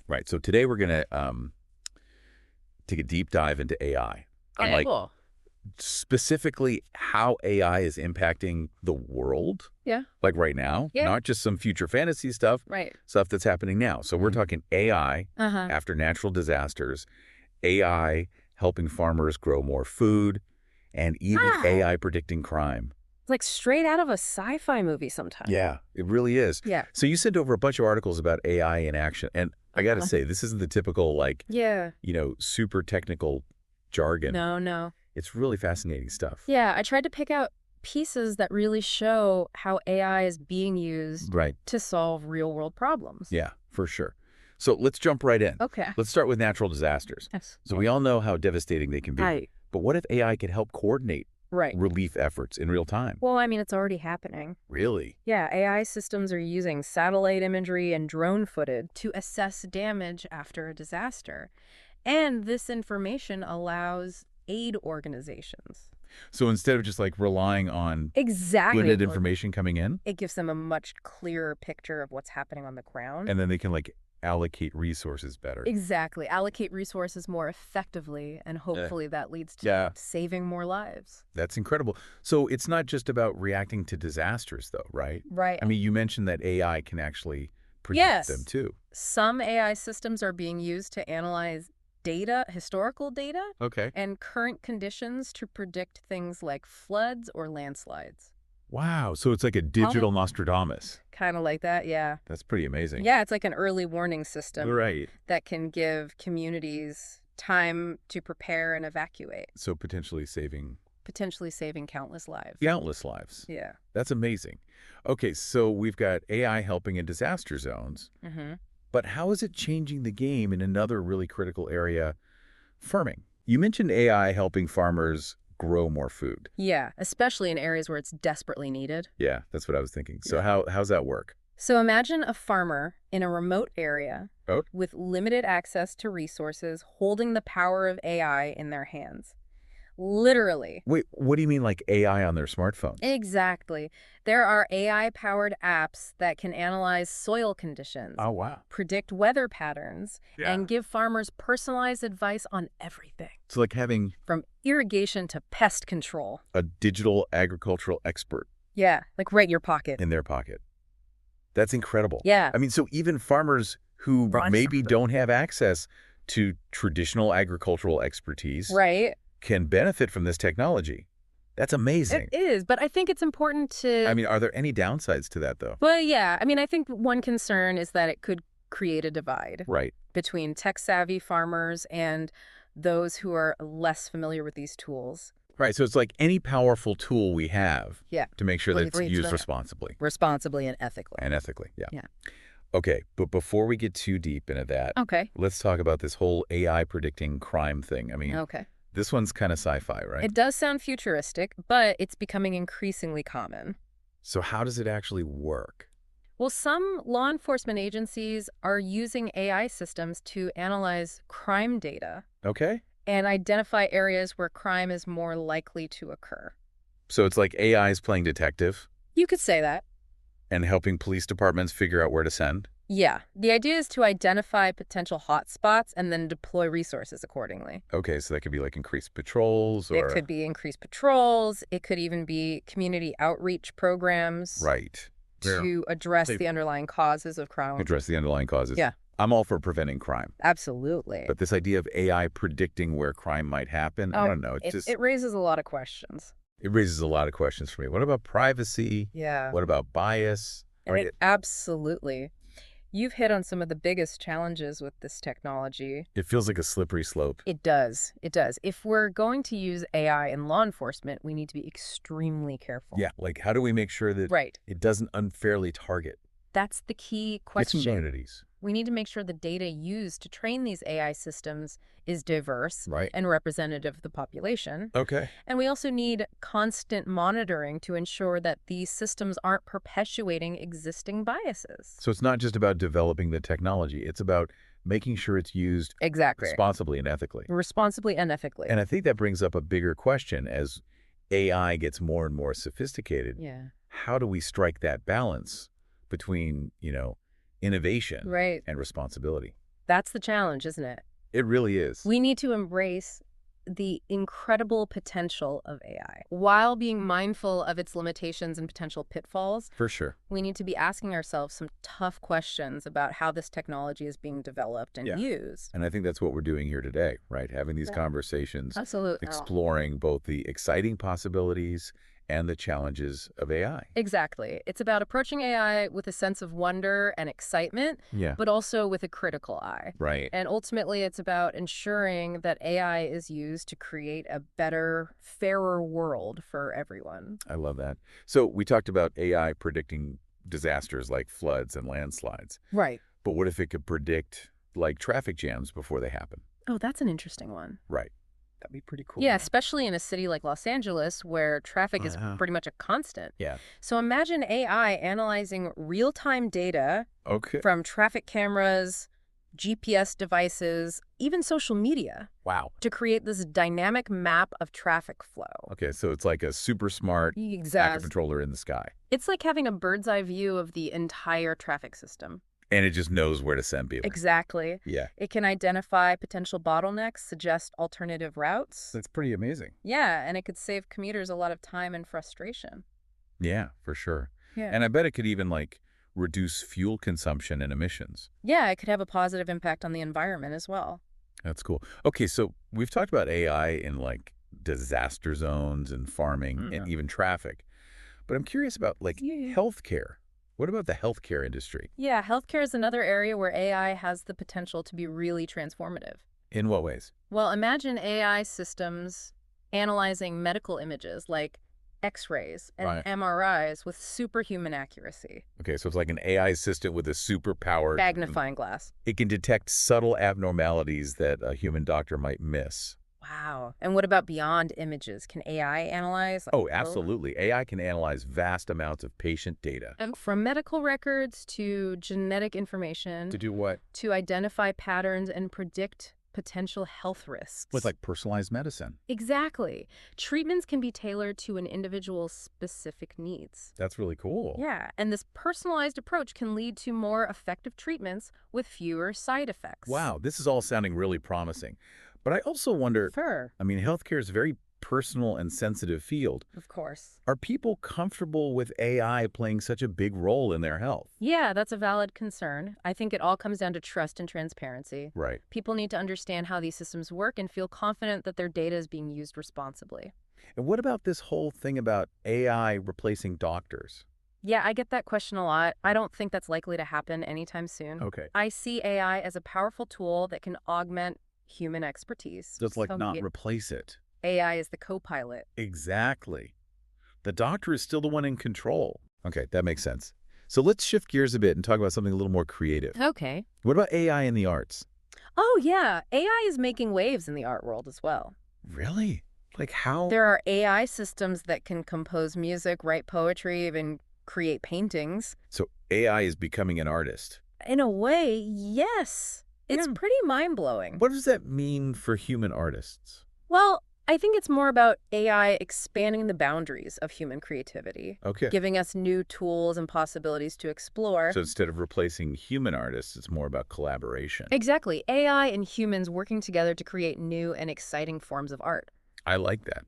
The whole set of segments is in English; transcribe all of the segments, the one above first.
Right. So today we're going to take a deep dive into AI. And Okay, cool. specifically how AI is impacting the world, Yeah. like right now, Yeah. not just some future fantasy stuff, Right. stuff that's happening now. So we're talking AI Uh-huh. after natural disasters, AI helping farmers grow more food, and even Wow. AI predicting crime. It's like straight out of a sci-fi movie sometimes. Yeah, it really is. Yeah. So you sent over a bunch of articles about AI in action, and I got to say, this isn't the typical, like, Yeah. super technical jargon. No. It's really fascinating stuff. Yeah, I tried to pick out pieces that really show how AI is being used Right. to solve real-world problems. Yeah, for sure. So let's jump right in. Okay. Let's start with natural disasters. Yes. So we all know how devastating they can be. Right. But what if AI could help coordinate Right. relief efforts in real time? Well, I mean, it's already happening. Really? Yeah, AI systems are using satellite imagery and drone footage to assess damage after a disaster. And this information allows aid organizations. So instead of just like relying on Exactly. limited information coming in, It gives them a much clearer picture of what's happening on the ground. and then they can like allocate resources better. Exactly. Allocate resources more effectively, and hopefully that leads to Yeah. saving more lives. That's incredible. So it's not just about reacting to disasters though, right? Right. I mean, you mentioned that AI can actually predict Yes. them too. Some AI systems are being used to analyze data, historical data, Okay. and current conditions to predict things like floods or landslides. Wow. So it's like a digital Nostradamus. Kind of like that, yeah. That's pretty amazing. Yeah, it's like an early warning system Right. that can give communities time to prepare and evacuate, So potentially saving potentially saving countless lives. countless lives. Yeah. That's amazing. Okay, so we've got AI helping in disaster zones, Mm-hmm. but how is it changing the game in another really critical area, farming? You mentioned AI helping farmers grow more food. Yeah, especially in areas where it's desperately needed. Yeah, that's what I was thinking. So Yeah. how's that work? So imagine a farmer in a remote area Oh. with limited access to resources holding the power of AI in their hands. Literally. Wait, what do you mean like AI on their smartphones? Exactly. There are AI-powered apps that can analyze soil conditions, Oh, wow. predict weather patterns, Yeah. and give farmers personalized advice on everything, It's like having from irrigation to pest control. a digital agricultural expert Yeah, like right in your pocket. in their pocket. That's incredible. Yeah. I mean, so even farmers who Run maybe something. don't have access to traditional agricultural expertise Right? can benefit from this technology. That's amazing. It is, but I think it's important to... I mean, are there any downsides to that, though? Well, yeah. I mean, I think one concern is that it could create a divide Right. between tech-savvy farmers and those who are less familiar with these tools. Right. So it's like any powerful tool we have Yeah. to make sure Well, that it's it's used right. responsibly Responsibly and ethically. and ethically. Yeah. Yeah. Okay. But before we get too deep into that, Okay. let's talk about this whole AI predicting crime thing. I mean, Okay. this one's kind of sci-fi, right? It does sound futuristic, but it's becoming increasingly common. So how does it actually work? Well, some law enforcement agencies are using AI systems to analyze crime data Okay. and identify areas where crime is more likely to occur. So it's like AI is playing detective You could say that. and helping police departments figure out where to send. Yeah. The idea is to identify potential hotspots and then deploy resources accordingly. Okay, so that could be like increased patrols or... It could be increased patrols. It could even be community outreach programs Right. to address They- the underlying causes of crime. Address the underlying causes. Yeah. I'm all for preventing crime. Absolutely. But this idea of AI predicting where crime might happen, I don't know. It raises a lot of questions. It raises a lot of questions for me. What about privacy? Yeah. What about bias? I mean, Absolutely. You've hit on some of the biggest challenges with this technology. it feels like a slippery slope. It does. It does. If we're going to use AI in law enforcement, we need to be extremely careful. Yeah, like how do we make sure that Right. it doesn't unfairly target That's the key question. communities? We need to make sure the data used to train these AI systems is diverse Right. and representative of the population. Okay. And we also need constant monitoring to ensure that these systems aren't perpetuating existing biases. So it's not just about developing the technology. It's about making sure it's used Exactly. responsibly and ethically. Responsibly and ethically. And I think that brings up a bigger question as AI gets more and more sophisticated. Yeah. How do we strike that balance between, innovation Right. and responsibility? That's the challenge, isn't it? It really is. We need to embrace the incredible potential of AI while being mindful of its limitations and potential pitfalls. For sure. We need to be asking ourselves some tough questions about how this technology is being developed and Yeah. used. And I think that's what we're doing here today, right? Having these Yeah. conversations, Absolutely. exploring both the exciting possibilities and the challenges of AI. Exactly. It's about approaching AI with a sense of wonder and excitement, Yeah. but also with a critical eye. Right. And ultimately, it's about ensuring that AI is used to create a better, fairer world for everyone. I love that. So we talked about AI predicting disasters like floods and landslides. Right. But what if it could predict like traffic jams before they happen? Oh, that's an interesting one. Right. That'd be pretty cool. Yeah, especially in a city like Los Angeles where traffic is pretty much a constant. Yeah. So imagine AI analyzing real-time data Okay. from traffic cameras, GPS devices, even social media Wow. to create this dynamic map of traffic flow. Okay, so it's like a super smart active Exactly. controller in the sky. It's like having a bird's eye view of the entire traffic system. And it just knows where to send people. Exactly. Yeah. It can identify potential bottlenecks, suggest alternative routes. That's pretty amazing. Yeah, and it could save commuters a lot of time and frustration. Yeah, for sure. Yeah. And I bet it could even like reduce fuel consumption and emissions. Yeah, it could have a positive impact on the environment as well. That's cool. Okay, so we've talked about AI in like disaster zones and farming and even traffic. But I'm curious about like healthcare. What about the healthcare industry? Yeah, healthcare is another area where AI has the potential to be really transformative. In what ways? Well, imagine AI systems analyzing medical images like X-rays and Right. MRIs with superhuman accuracy. Okay, so it's like an AI assistant with a superpower. Magnifying glass. It can detect subtle abnormalities that a human doctor might miss. Wow. And what about beyond images? Can AI analyze? Oh, absolutely. AI can analyze vast amounts of patient data. And from medical records to genetic information To do what? to identify patterns and predict potential health risks. With like personalized medicine. Exactly. Treatments can be tailored to an individual's specific needs. That's really cool. Yeah, and this personalized approach can lead to more effective treatments with fewer side effects. Wow, this is all sounding really promising. But I also wonder, Sure. I mean, healthcare is a very personal and sensitive field. Of course. Are people comfortable with AI playing such a big role in their health? Yeah, that's a valid concern. I think it all comes down to trust and transparency. Right. People need to understand how these systems work and feel confident that their data is being used responsibly. And what about this whole thing about AI replacing doctors? Yeah, I get that question a lot. I don't think that's likely to happen anytime soon. Okay. I see AI as a powerful tool that can augment human expertise. Just like So not replace it. AI is the co-pilot. Exactly. The doctor is still the one in control. Okay, that makes sense. So let's shift gears a bit and talk about something a little more creative. Okay. What about AI in the arts? Oh, yeah. AI is making waves in the art world as well. Really? Like how? There are AI systems that can compose music, write poetry, even create paintings. So AI is becoming an artist. In a way, yes. It's Yeah. pretty mind-blowing. What does that mean for human artists? Well, I think it's more about AI expanding the boundaries of human creativity, Okay. giving us new tools and possibilities to explore. So instead of replacing human artists, it's more about collaboration. Exactly. AI and humans working together to create new and exciting forms of art. I like that.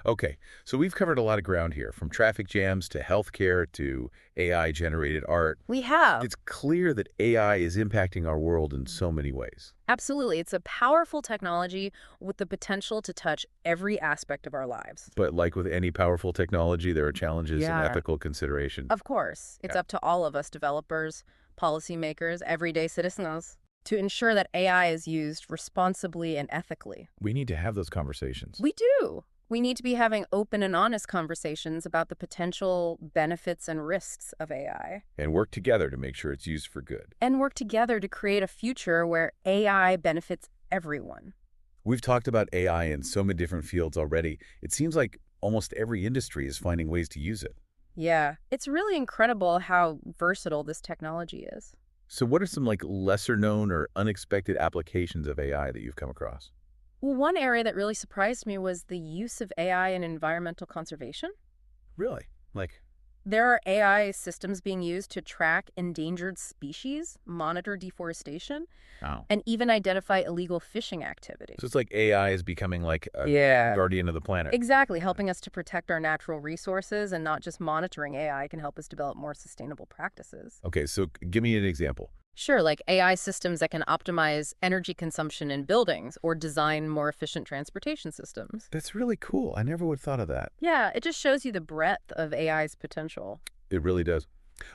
Okay, so we've covered a lot of ground here, from traffic jams to healthcare to AI-generated art. We have. It's clear that AI is impacting our world in so many ways. Absolutely. It's a powerful technology with the potential to touch every aspect of our lives. But like with any powerful technology, there are challenges Yeah. and ethical considerations. Of course, it's Yeah. up to all of us developers, policymakers, everyday citizens to ensure that AI is used responsibly and ethically. We need to have those conversations. We do. We need to be having open and honest conversations about the potential benefits and risks of AI. And work together to make sure it's used for good. And work together to create a future where AI benefits everyone. We've talked about AI in so many different fields already. It seems like almost every industry is finding ways to use it. Yeah, it's really incredible how versatile this technology is. So what are some like lesser known or unexpected applications of AI that you've come across? Well, one area that really surprised me was the use of AI in environmental conservation. Really? Like There are AI systems being used to track endangered species, monitor deforestation, Oh. and even identify illegal fishing activity. So it's like AI is becoming like a Yeah. guardian of the planet. Exactly, helping us to protect our natural resources, and not just monitoring AI can help us develop more sustainable practices. Okay, so give me an example. Sure, like AI systems that can optimize energy consumption in buildings or design more efficient transportation systems. That's really cool. I never would have thought of that. Yeah, it just shows you the breadth of AI's potential. It really does.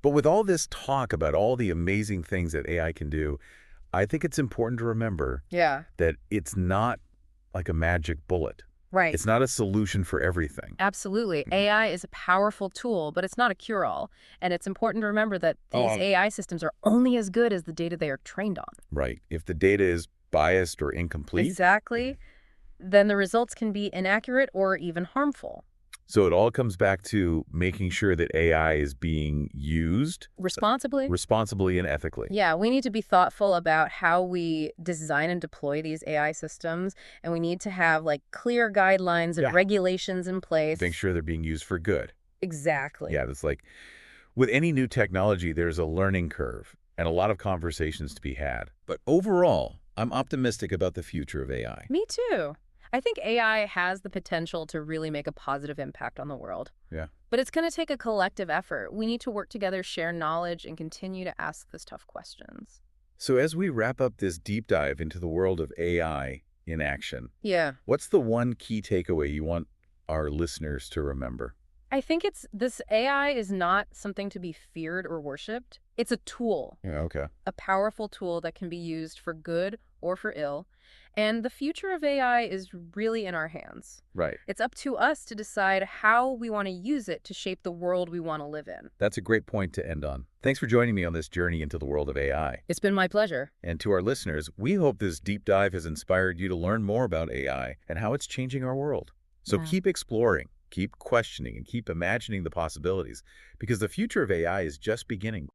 But with all this talk about all the amazing things that AI can do, I think it's important to remember Yeah, that it's not like a magic bullet. right. It's not a solution for everything. Absolutely. AI is a powerful tool, but it's not a cure-all. And it's important to remember that these Oh, AI systems are only as good as the data they are trained on. right. If the data is biased or incomplete, Exactly. Then the results can be inaccurate or even harmful. so it all comes back to making sure that AI is being used Responsibly? responsibly and ethically. Yeah, we need to be thoughtful about how we design and deploy these AI systems, and we need to have like clear guidelines and Yeah. regulations in place. Make sure they're being used for good. Exactly. Yeah, that's like with any new technology, there's a learning curve and a lot of conversations to be had. But overall, I'm optimistic about the future of AI. Me too. I think AI has the potential to really make a positive impact on the world. Yeah. But it's going to take a collective effort. We need to work together, share knowledge, and continue to ask those tough questions. So as we wrap up this deep dive into the world of AI in action, Yeah. what's the one key takeaway you want our listeners to remember? I think this AI is not something to be feared or worshipped. It's a tool, Yeah, okay. a powerful tool that can be used for good or for ill. And the future of AI is really in our hands. Right. It's up to us to decide how we want to use it to shape the world we want to live in. That's a great point to end on. Thanks for joining me on this journey into the world of AI. It's been my pleasure. And to our listeners, we hope this deep dive has inspired you to learn more about AI and how it's changing our world. So Yeah. keep exploring, keep questioning, and keep imagining the possibilities, because the future of AI is just beginning.